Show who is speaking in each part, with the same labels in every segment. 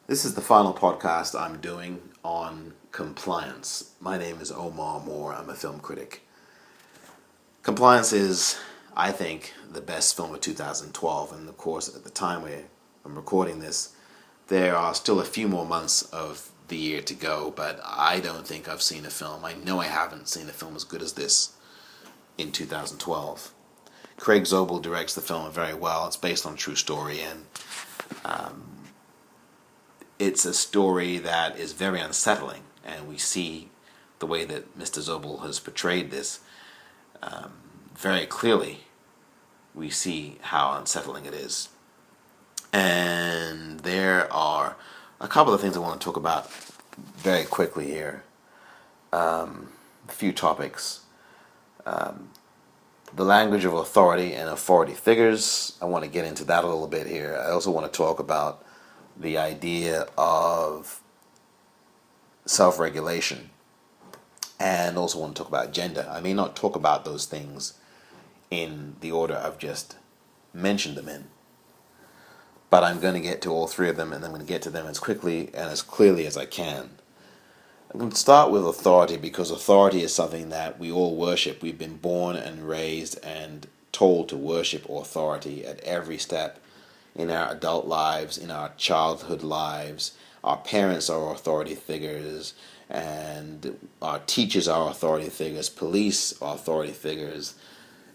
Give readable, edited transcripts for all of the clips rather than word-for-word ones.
Speaker 1: This is the final podcast I'm doing on compliance. My name is Omar Moore. I'm a film critic. Compliance is, I think, the best film of 2012. And of course, at the time where I'm recording this, there are still a few more months of the year to go, but I don't think I've seen a film. I know I haven't seen a film as good as this in 2012. Craig Zobel directs the film very well. It's based on a true story, and it's a story that is very unsettling, and we see the way that Mr. Zobel has portrayed this very clearly. We see how unsettling it is. And there are a couple of things I want to talk about very quickly here. A few topics. The language of authority and authority figures. I want to get into that a little bit here. I also want to talk about the idea of self-regulation, and also want to talk about gender. I may not talk about those things in the order I've just mentioned them in, but I'm going to get to all three of them, and I'm going to get to them as quickly and as clearly as I can. I'm going to start with authority, because authority is something that we all worship. We've been born and raised and told to worship authority at every step in our adult lives, in our childhood lives. Our parents are authority figures, and our teachers are authority figures, police are authority figures,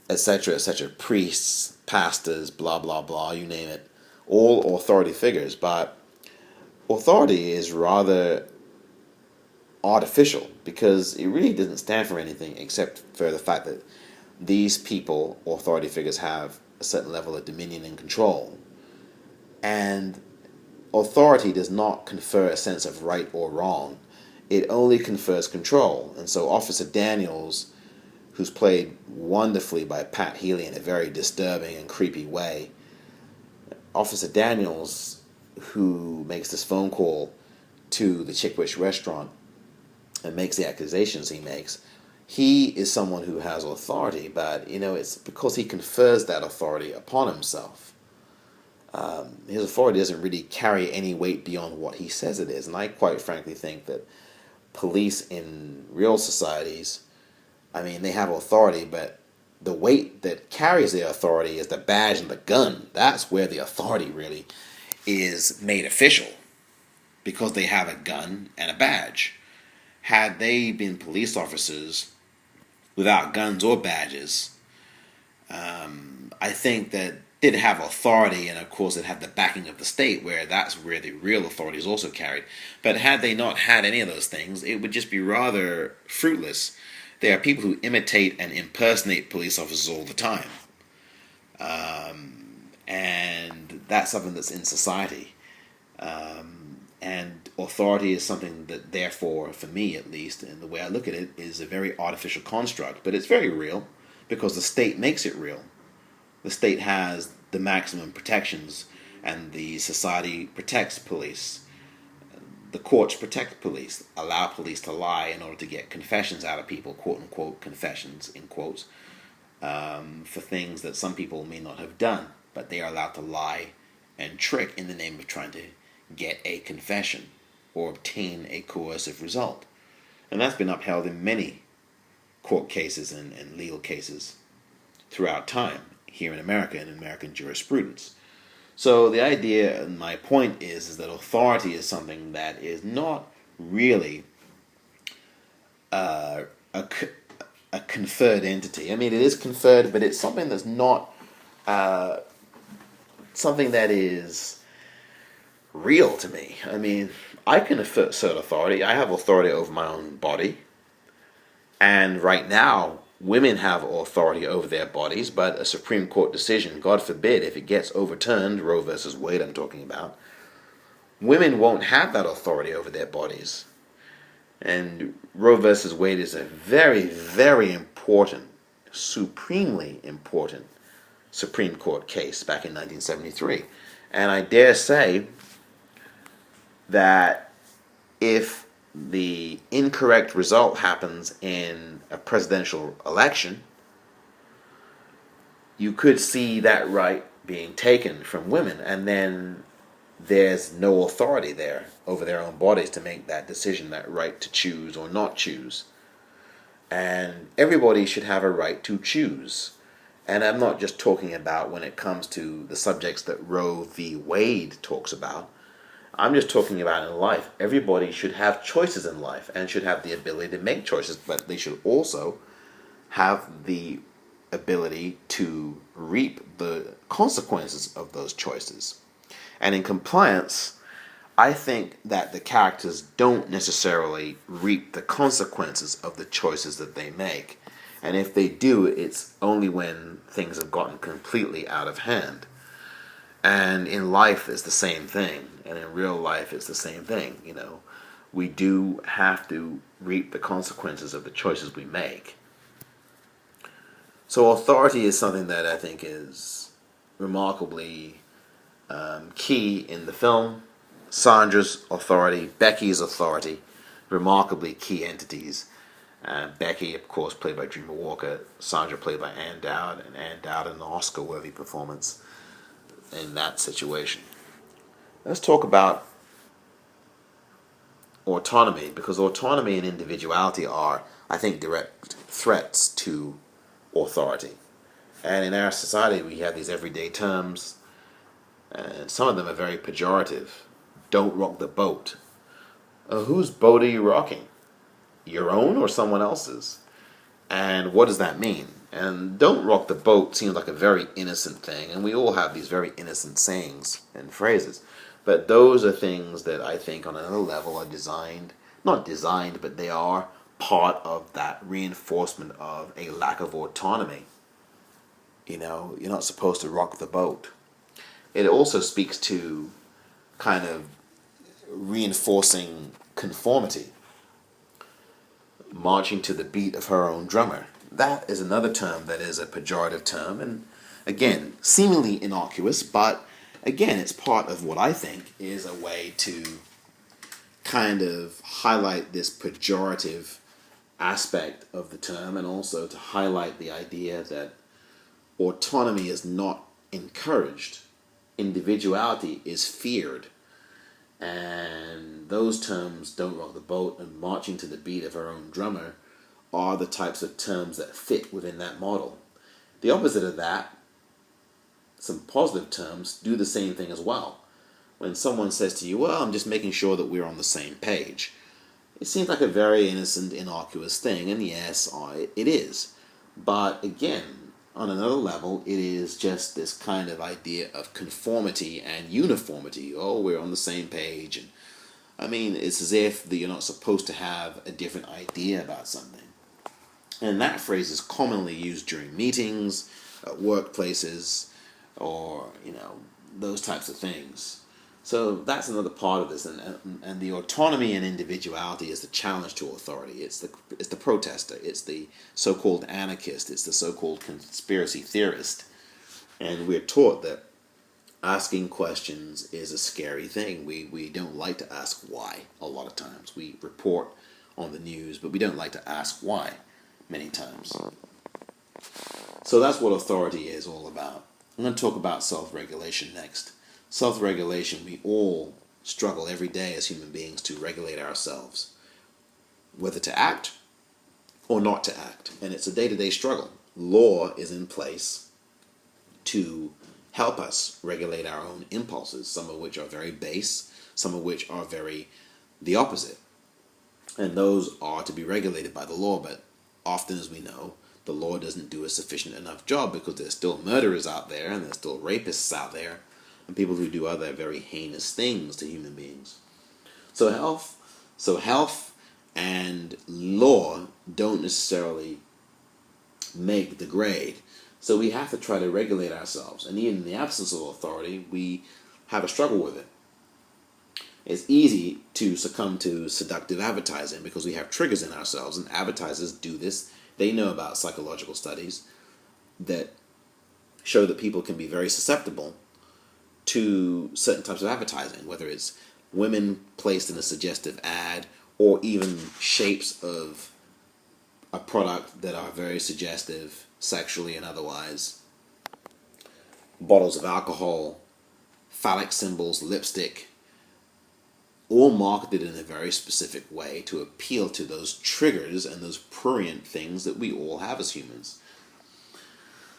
Speaker 1: etc., etc., priests, pastors, blah, blah, blah, you name it. All authority figures, but authority is rather artificial, because it really doesn't stand for anything except for the fact that these people, authority figures, have a certain level of dominion and control. And authority does not confer a sense of right or wrong. It only confers control. And so Officer Daniels, who's played wonderfully by Pat Healy in a very disturbing and creepy way, Officer Daniels, who makes this phone call to the Chickwich restaurant and makes the accusations he makes, he is someone who has authority, but it's because he confers that authority upon himself. His authority doesn't really carry any weight beyond what he says it is. And I quite frankly think that police in real societies, they have authority, but the weight that carries their authority is the badge and the gun. That's where the authority really is made official, because they have a gun and a badge. Had they been police officers without guns or badges, I think that did have authority, and of course it had the backing of the state, where that's where the real authority is also carried. But had they not had any of those things, it would just be rather fruitless. There are people who imitate and impersonate police officers all the time, and that's something that's in society. And authority is something that, therefore, for me at least, and the way I look at it, is a very artificial construct. But it's very real, because the state makes it real. The state has the maximum protections, and the society protects police. The courts protect police, allow police to lie in order to get confessions out of people, quote-unquote confessions, in quotes, for things that some people may not have done, but they are allowed to lie and trick in the name of trying to get a confession or obtain a coercive result. And that's been upheld in many court cases and legal cases throughout time here in America and in American jurisprudence. So the idea, and my point is that authority is something that is not really a conferred entity. It is conferred, but it's something that's not something that is real to me. I can assert authority. I have authority over my own body. And right now, women have authority over their bodies, but a Supreme Court decision, God forbid, if it gets overturned, Roe versus Wade I'm talking about, women won't have that authority over their bodies. And Roe versus Wade is a very, very important, supremely important Supreme Court case back in 1973. And I dare say that if the incorrect result happens in a presidential election, you could see that right being taken from women, and then there's no authority there over their own bodies to make that decision, that right to choose or not choose. And everybody should have a right to choose. And I'm not just talking about when it comes to the subjects that Roe v. Wade talks about. I'm just talking about in life. Everybody should have choices in life and should have the ability to make choices, but they should also have the ability to reap the consequences of those choices. And in compliance, I think that the characters don't necessarily reap the consequences of the choices that they make. And if they do, it's only when things have gotten completely out of hand. And in life, it's the same thing. And in real life, it's the same thing. We do have to reap the consequences of the choices we make. So authority is something that I think is remarkably key in the film. Sandra's authority, Becky's authority, remarkably key entities. Becky, of course, played by Dreamer Walker. Sandra, played by Ann Dowd, and Ann Dowd an Oscar-worthy performance in that situation. Let's talk about autonomy, because autonomy and individuality are, I think, direct threats to authority. And in our society, we have these everyday terms, and some of them are very pejorative. Don't rock the boat. Whose boat are you rocking? Your own or someone else's? And what does that mean? And don't rock the boat seems like a very innocent thing, and we all have these very innocent sayings and phrases. But those are things that I think on another level are not designed, but they are part of that reinforcement of a lack of autonomy. You're not supposed to rock the boat. It also speaks to kind of reinforcing conformity. Marching to the beat of her own drummer. That is another term that is a pejorative term, and again, seemingly innocuous, but again, it's part of what I think is a way to kind of highlight this pejorative aspect of the term, and also to highlight the idea that autonomy is not encouraged. Individuality is feared. And those terms, don't rock the boat and marching to the beat of her own drummer, are the types of terms that fit within that model. The opposite of that, some positive terms, do the same thing as well. When someone says to you, well, I'm just making sure that we're on the same page, it seems like a very innocent, innocuous thing, and yes, it is. But again, on another level, it is just this kind of idea of conformity and uniformity. Oh, we're on the same page. And I mean, it's as if you're not supposed to have a different idea about something. And that phrase is commonly used during meetings, at workplaces, or, those types of things. So that's another part of this. And the autonomy and individuality is the challenge to authority. It's the protester. It's the so-called anarchist. It's the so-called conspiracy theorist. And we're taught that asking questions is a scary thing. We don't like to ask why a lot of times. We report on the news, but we don't like to ask why many times. So that's what authority is all about. I'm going to talk about self-regulation next. Self-regulation, we all struggle every day as human beings to regulate ourselves, whether to act or not to act. And it's a day-to-day struggle. Law is in place to help us regulate our own impulses, some of which are very base, some of which are very the opposite. And those are to be regulated by the law, but often, as we know, the law doesn't do a sufficient enough job because there's still murderers out there and there's still rapists out there and people who do other very heinous things to human beings. So health and law don't necessarily make the grade. So we have to try to regulate ourselves. And even in the absence of authority, we have a struggle with it. It's easy to succumb to seductive advertising because we have triggers in ourselves, and advertisers do this. They know about psychological studies that show that people can be very susceptible to certain types of advertising, whether it's women placed in a suggestive ad or even shapes of a product that are very suggestive sexually and otherwise. Bottles of alcohol, phallic symbols, lipstick, all marketed in a very specific way to appeal to those triggers and those prurient things that we all have as humans.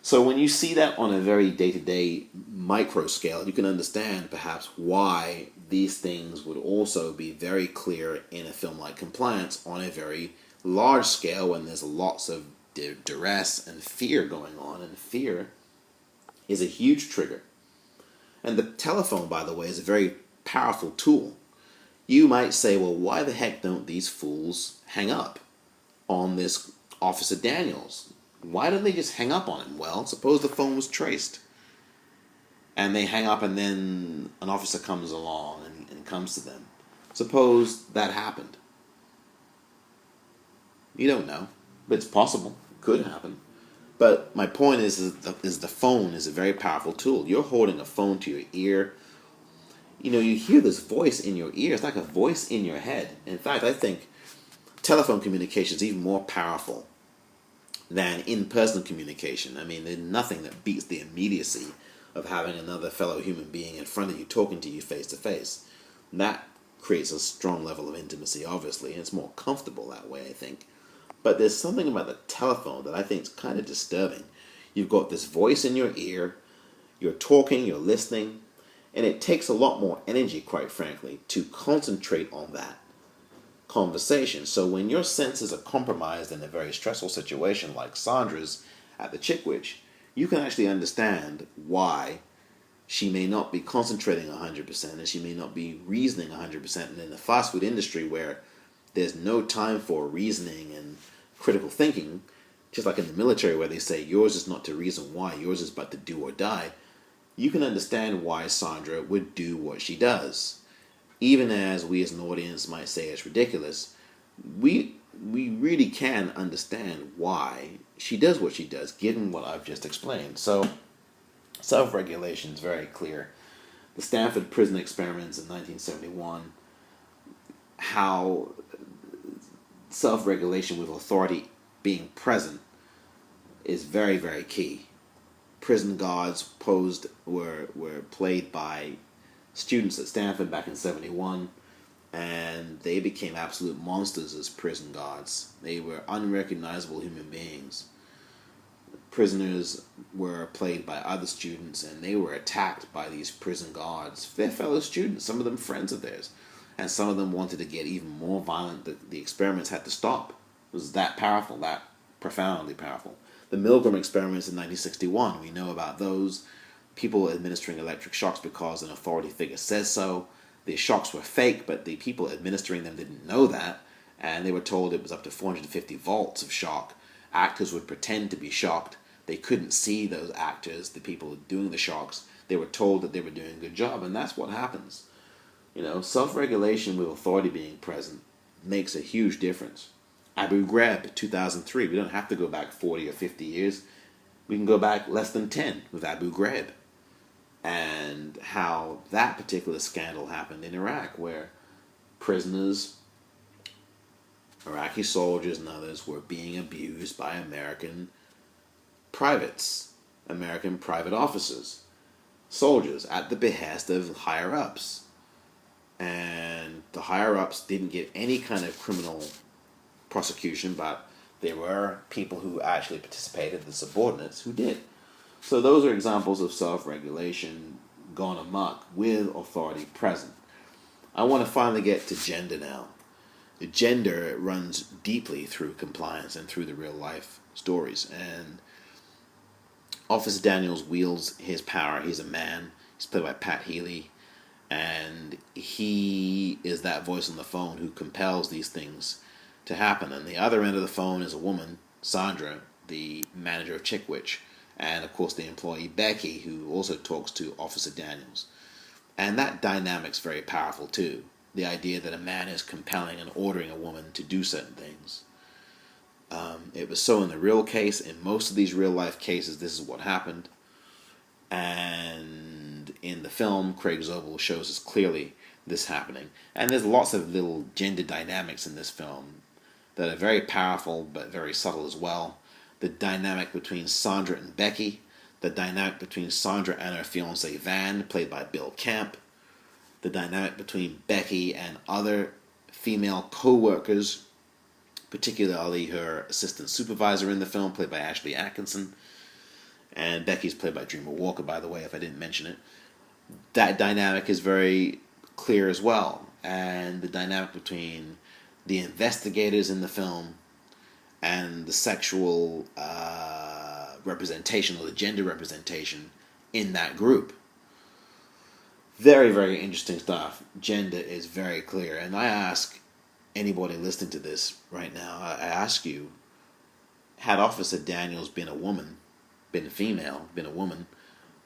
Speaker 1: So when you see that on a very day-to-day micro scale, you can understand perhaps why these things would also be very clear in a film like Compliance on a very large scale when there's lots of duress and fear going on, and fear is a huge trigger. And the telephone, by the way, is a very powerful tool. You might say, well, why the heck don't these fools hang up on this Officer Daniels? Why don't they just hang up on him? Well, suppose the phone was traced. And they hang up and then an officer comes along and comes to them. Suppose that happened. You don't know. But it's possible. It could happen. But my point is the phone is a very powerful tool. You're holding a phone to your ear. You know, you hear this voice in your ear. It's like a voice in your head. In fact, I think telephone communication is even more powerful than in-person communication. I mean, there's nothing that beats the immediacy of having another fellow human being in front of you talking to you face to face. That creates a strong level of intimacy, obviously, and it's more comfortable that way, I think. But there's something about the telephone that I think is kind of disturbing. You've got this voice in your ear, you're talking, you're listening, and it takes a lot more energy, quite frankly, to concentrate on that conversation. So when your senses are compromised in a very stressful situation like Sandra's at the Chickwich, you can actually understand why she may not be concentrating 100% and she may not be reasoning 100%. And in the fast food industry where there's no time for reasoning and critical thinking, just like in the military where they say yours is not to reason why, yours is but to do or die, you can understand why Sandra would do what she does. Even as we as an audience might say it's ridiculous, we really can understand why she does what she does, given what I've just explained. So, self-regulation is very clear. The Stanford prison experiments in 1971, how self-regulation with authority being present is very, very key. Prison guards were played by students at Stanford back in 71, and they became absolute monsters as prison guards. They were unrecognizable human beings. Prisoners were played by other students, and they were attacked by these prison guards, their fellow students, some of them friends of theirs, and some of them wanted to get even more violent. The experiments had to stop. It was that powerful, that profoundly powerful. The Milgram experiments in 1961, we know about those. People administering electric shocks because an authority figure says so. The shocks were fake, but the people administering them didn't know that, and they were told it was up to 450 volts of shock. Actors would pretend to be shocked. They couldn't see those actors, the people doing the shocks. They were told that they were doing a good job, and that's what happens. You know, self-regulation with authority being present makes a huge difference. Abu Ghraib, 2003. We don't have to go back 40 or 50 years. We can go back less than 10 with Abu Ghraib. And how that particular scandal happened in Iraq, where prisoners, Iraqi soldiers and others were being abused by American privates, American private officers, soldiers, at the behest of higher-ups. And the higher-ups didn't get any kind of criminal prosecution, but there were people who actually participated, the subordinates, who did. So those are examples of self-regulation gone amok with authority present. I want to finally get to gender now. The gender runs deeply through Compliance and through the real-life stories. And Officer Daniels wields his power. He's a man. He's played by Pat Healy. And he is that voice on the phone who compels these things to happen. And the other end of the phone is a woman, Sandra, the manager of Chickwich. And, of course, the employee, Becky, who also talks to Officer Daniels. And that dynamic's very powerful, too. The idea that a man is compelling and ordering a woman to do certain things. It was so in the real case. In most of these real-life cases, this is what happened. And in the film, Craig Zobel shows us clearly this happening. And there's lots of little gender dynamics in this film that are very powerful, but very subtle as well. The dynamic between Sandra and Becky, the dynamic between Sandra and her fiance Van, played by Bill Camp, the dynamic between Becky and other female co-workers, particularly her assistant supervisor in the film, played by Ashley Atkinson, and Becky's played by Dreamer Walker, by the way, if I didn't mention it. That dynamic is very clear as well, and the dynamic between the investigators in the film and the sexual representation, or the gender representation in that group. Very, very interesting stuff. Gender is very clear, and I ask anybody listening to this right now, I ask you, had Officer Daniels been a woman, been a female, been a woman,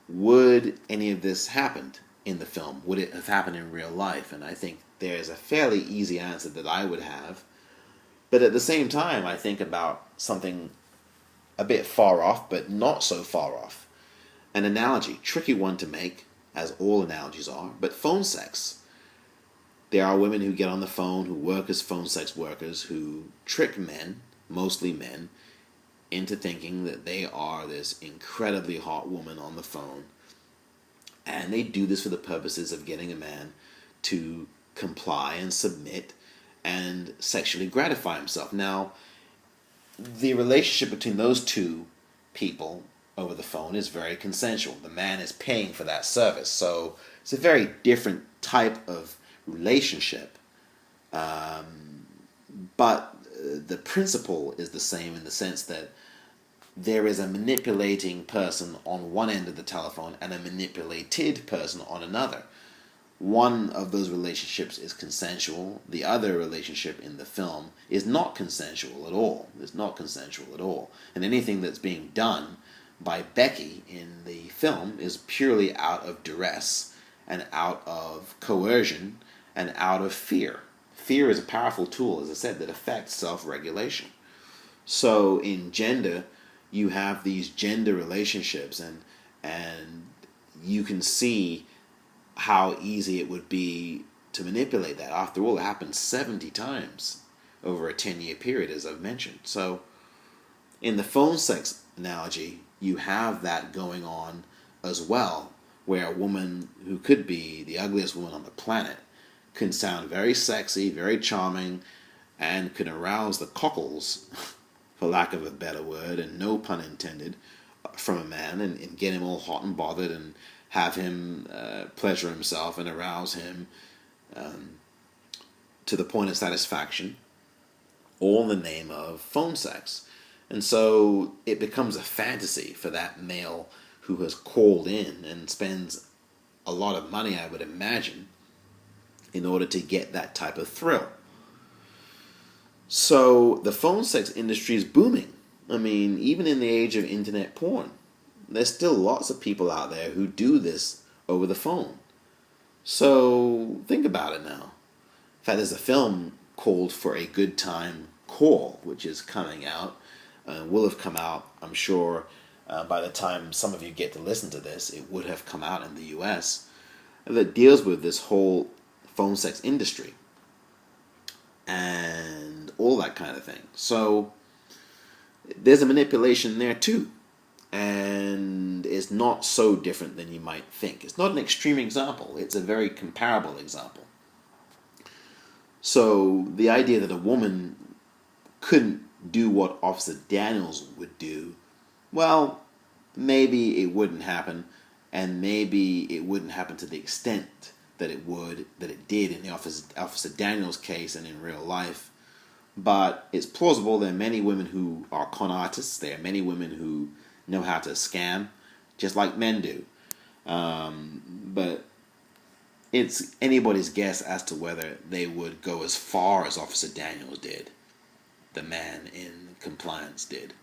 Speaker 1: would any of this happened in the film? Would it have happened in real life? And I think there's a fairly easy answer that I would have. But at the same time, I think about something a bit far off, but not so far off. An analogy, tricky one to make, as all analogies are, but phone sex. There are women who get on the phone, who work as phone sex workers, who trick men, mostly men, into thinking that they are this incredibly hot woman on the phone. And they do this for the purposes of getting a man to comply and submit and sexually gratify himself. Now, the relationship between those two people over the phone is very consensual. The man is paying for that service. So it's a very different type of relationship. But the principle is the same in the sense that there is a manipulating person on one end of the telephone and a manipulated person on another. One of those relationships is consensual. The other relationship in the film is not consensual at all. It's not consensual at all. And anything that's being done by Becky in the film is purely out of duress and out of coercion and out of fear. Fear is a powerful tool, as I said, that affects self-regulation. So in gender, you have these gender relationships, and you can see how easy it would be to manipulate that. After all, it happened 70 times over a 10-year period, as I've mentioned. So in the phone sex analogy, you have that going on as well, where a woman who could be the ugliest woman on the planet can sound very sexy, very charming, and can arouse the cockles, for lack of a better word, and no pun intended, from a man, and get him all hot and bothered and have him pleasure himself and arouse him to the point of satisfaction, all in the name of phone sex. And so it becomes a fantasy for that male who has called in and spends a lot of money, I would imagine, in order to get that type of thrill. So the phone sex industry is booming. I mean, even in the age of internet porn, there's still lots of people out there who do this over the phone. So think about it now. In fact, there's a film called For a Good Time Call, which is coming out. Will have come out, I'm sure, by the time some of you get to listen to this, it would have come out in the US, that deals with this whole phone sex industry and all that kind of thing. So there's a manipulation there too, and it's not so different than you might think. It's not an extreme example, it's a very comparable example. So the idea that a woman couldn't do what Officer Daniels would do, well, maybe it wouldn't happen, and maybe it wouldn't happen to the extent that it did in the Officer Daniels case and in real life. But it's plausible. There are many women who are con artists. There are many women who know how to scam, just like men do. But it's anybody's guess as to whether they would go as far as Officer Daniels did, the man in compliance did.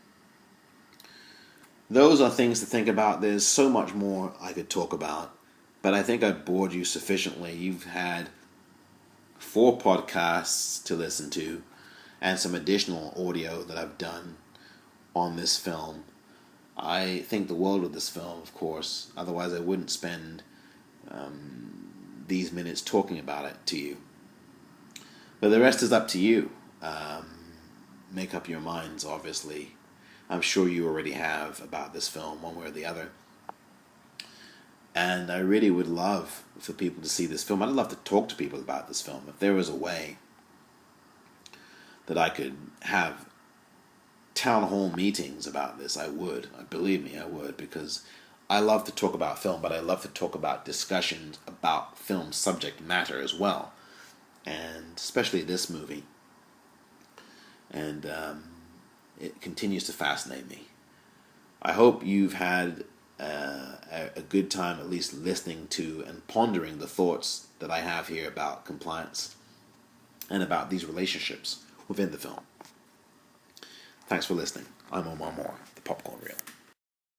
Speaker 1: Those are things to think about. There's so much more I could talk about, but I think I've bored you sufficiently. You've had 4 podcasts to listen to and some additional audio that I've done on this film. I think the world of this film, of course. Otherwise, I wouldn't spend these minutes talking about it to you. But the rest is up to you. Make up your minds, obviously. I'm sure you already have about this film, one way or the other. And I really would love for people to see this film. I'd love to talk to people about this film. If there was a way that I could have town hall meetings about this, I would. Believe me, I would, because I love to talk about film, but I love to talk about discussions about film subject matter as well, and especially this movie. And it continues to fascinate me. I hope you've had a good time at least listening to and pondering the thoughts that I have here about compliance and about these relationships within the film. Thanks for listening. I'm Omar Moore, the Popcorn Reel.